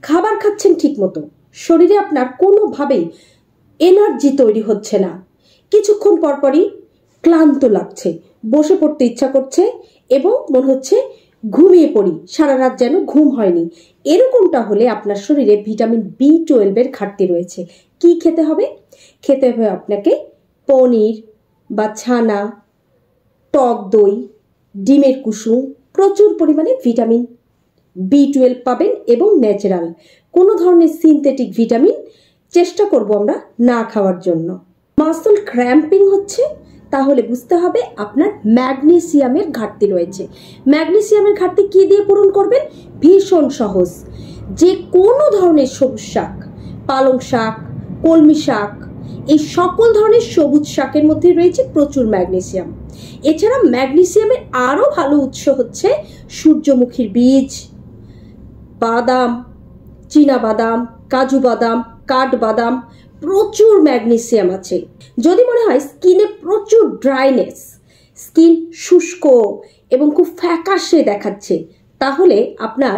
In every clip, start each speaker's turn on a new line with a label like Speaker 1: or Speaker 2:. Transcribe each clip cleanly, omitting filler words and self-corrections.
Speaker 1: খাবার খাচ্ছেন ঠিকমতো, শরীরে আপনার কোনোভাবেই এনার্জি তৈরি হচ্ছে না, কিছুক্ষণ পরপরই ক্লান্ত লাগছে, বসে পড়তে ইচ্ছা করছে এবং মনে হচ্ছে ঘুমিয়ে পড়ি, সারা রাত যেন ঘুম হয়নি। এরকমটা হলে আপনার শরীরে ভিটামিন B12 ঘাটতি রয়েছে। কি খেতে হবে? খেতে হবে আপনাকে পনির বা ছানা, টক দই, ডিমের কুসুম, প্রচুর পরিমাণে ভিটামিন B12 পাবেন এবং ন্যাচারাল। কোনো ধরনের সিনথেটিক ভিটামিন চেষ্টা করব আমরা না খাওয়ার জন্য। মাসল ক্র্যাম্পিং হচ্ছে, তাহলে বুঝতে হবে আপনার ম্যাগনেসিয়ামের ঘাটতি রয়েছে। ম্যাগনেসিয়ামের ঘাটতি কি দিয়ে পূরণ করবেন? ভীষণ সহজ, যে কোনো ধরনের সবুজ শাক, পালং শাক, কলমি শাক, এই সকল ধরনের সবুজ শাকের মধ্যে রয়েছে প্রচুর ম্যাগনেসিয়াম। এছাড়া ম্যাগনেসিয়ামের আরও ভালো উৎস হচ্ছে সূর্যমুখীর বীজ, বাদাম, চীনা বাদাম, কাজু বাদাম, কাঠবাদাম, প্রচুর ম্যাগনেসিয়াম আছে। যদি মনে হয় স্কিনে প্রচুর ড্রাইনেস, স্কিন শুষ্ক এবং খুব ফ্যাকাশে দেখাচ্ছে, তাহলে আপনার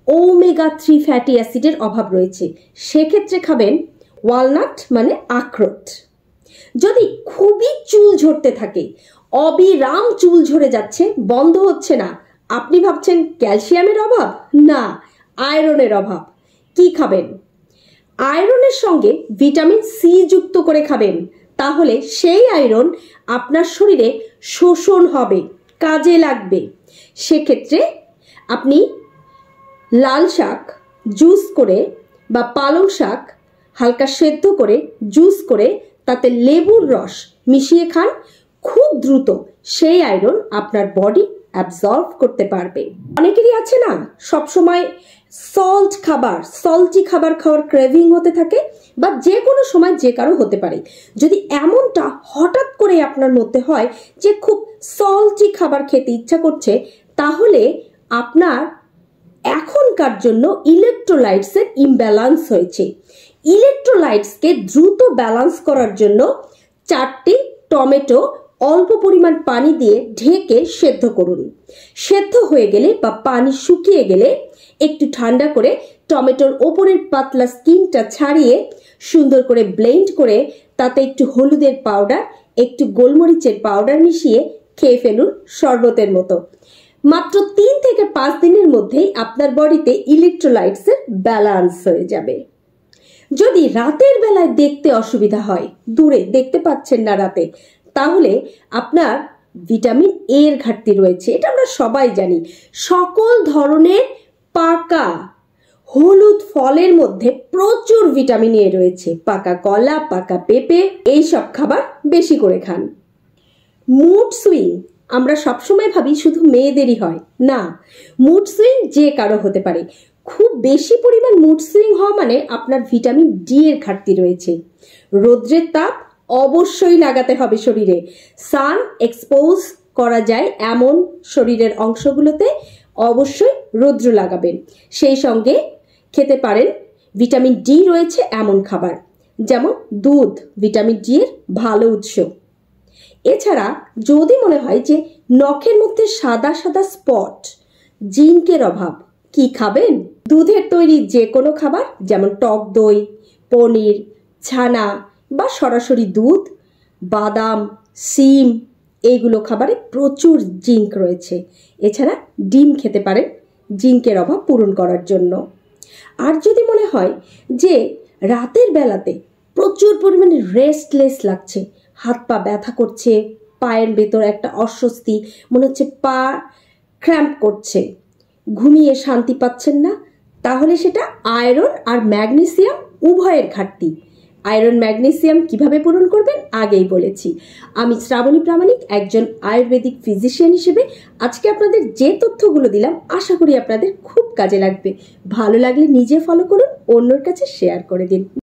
Speaker 1: ওমেগা-3 ফ্যাটি অ্যাসিডের অভাব রয়েছে। সেক্ষেত্রে খাবেন ওয়ালনাট মানে আখরোট। যদি খুবই চুল ঝরতে থাকে, অবিরাম চুল ঝরে যাচ্ছে, বন্ধ হচ্ছে না, আপনি ভাবছেন ক্যালসিয়ামের অভাব? না, আয়রনের অভাব। কি খাবেন? আয়রনের সঙ্গে ভিটামিন সি যুক্ত করে খাবেন, তাহলে সেই আয়রন আপনার শরীরে শোষণ হবে, কাজে লাগবে। সেক্ষেত্রে আপনি লাল শাক জুস করে বা পালং শাক হালকা সেদ্ধ করে জুস করে তাতে লেবুর রস মিশিয়ে খান, খুব দ্রুত সেই আয়রন আপনার বডি অ্যাবজর্ব করতে পারবে। অনেকেরই আছে না, সবসময় সল্টি খাবার খাওয়ার ক্রেভিং হতে থাকে, বা যে কোনো সময় যে কারো হতে পারে। যদি এমনটা হঠাৎ করে আপনার মধ্যে হয় যে খুব সল্টি খাবার খেতে ইচ্ছা করছে, তাহলে আপনার এখনকার জন্য ইলেকট্রোলাইটসের ইমব্যালেন্স হয়েছে। ইলেকট্রোলাইটসকে দ্রুত ব্যালেন্স করার জন্য 4টি টমেটো অল্প পরিমাণ পানি দিয়ে ঢেকে সেদ্ধ করুন। সেদ্ধ হয়ে গেলে বা পানি শুকিয়ে গেলে একটু ঠান্ডা করে টমেটোর ওপরের পাতলা স্কিনটা ছাড়িয়ে সুন্দর করে ব্লেন্ড করে তাতে একটু হলুদের পাউডার, একটু গোলমরিচের পাউডার মিশিয়ে খেয়ে ফেলুন শরবতের মতো। মাত্র 3 থেকে 5 দিনের মধ্যেই আপনার বডিতে ইলেকট্রোলাইটসের ব্যালেন্স হয়ে যাবে। যদি রাতের বেলায় দেখতে অসুবিধা হয়, দূরে দেখতে পাচ্ছেন না রাতে, তাহলে আপনার ভিটামিন এ এর ঘাটতি রয়েছে। এটা আমরা সবাই জানি। সকল ধরনের পাকা হলুদ ফলের মধ্যে প্রচুর ভিটামিন এ রয়েছে। পাকা কলা, পাকা পেঁপে, এইসব খাবার বেশি করে খান। মুড সুইং আমরা সবসময় ভাবি শুধু মেয়েদেরই হয়, না, মুড সুইং যে কারো হতে পারে। খুব বেশি পরিমাণ মুড সুইং হওয়া মানে আপনার ভিটামিন ডি এর ঘাটতি রয়েছে। রৌদ্রের তাপ অবশ্যই লাগাতে হবে শরীরে। সান এক্সপোজ করা যায় এমন শরীরের অংশগুলোতে অবশ্যই রৌদ্র লাগাবেন। সেই সঙ্গে খেতে পারেন ভিটামিন ডি রয়েছে এমন খাবার, যেমন দুধ ভিটামিন ডি এর ভালো উৎস। এছাড়া যদি মনে হয় যে নখের মধ্যে সাদা সাদা স্পট, জিঙ্কের অভাব, কি খাবেন? দুধের তৈরি যে কোনো খাবার, যেমন টক দই, পনির, ছানা বা সরাসরি দুধ, বাদাম, শিম, এইগুলো খাবারে প্রচুর জিঙ্ক রয়েছে। এছাড়া ডিম খেতে পারেন জিঙ্কের অভাব পূরণ করার জন্য। আর যদি মনে হয় যে রাতের বেলাতে প্রচুর পরিমাণে রেস্টলেস লাগছে, হাত পা ব্যথা করছে, পায়ের ভেতর একটা অস্বস্তি, মনে হচ্ছে পা ক্র্যাম্প করছে, ঘুমিয়ে শান্তি পাচ্ছেন না, তাহলে সেটা আয়রন আর ম্যাগনেসিয়াম উভয়ের ঘাটতি। আয়রন ম্যাগনেসিয়াম কিভাবে পূরণ করবেন আগেই বলেছি। আমি শ্রাবণী প্রামাণিক, একজন আয়ুর্বেদিক ফিজিশিয়ান হিসেবে আজকে আপনাদের যে তথ্যগুলো দিলাম আশা করি আপনাদের খুব কাজে লাগবে। ভালো লাগলে নিজে ফলো করুন, অন্যর কাছে শেয়ার করে দিন।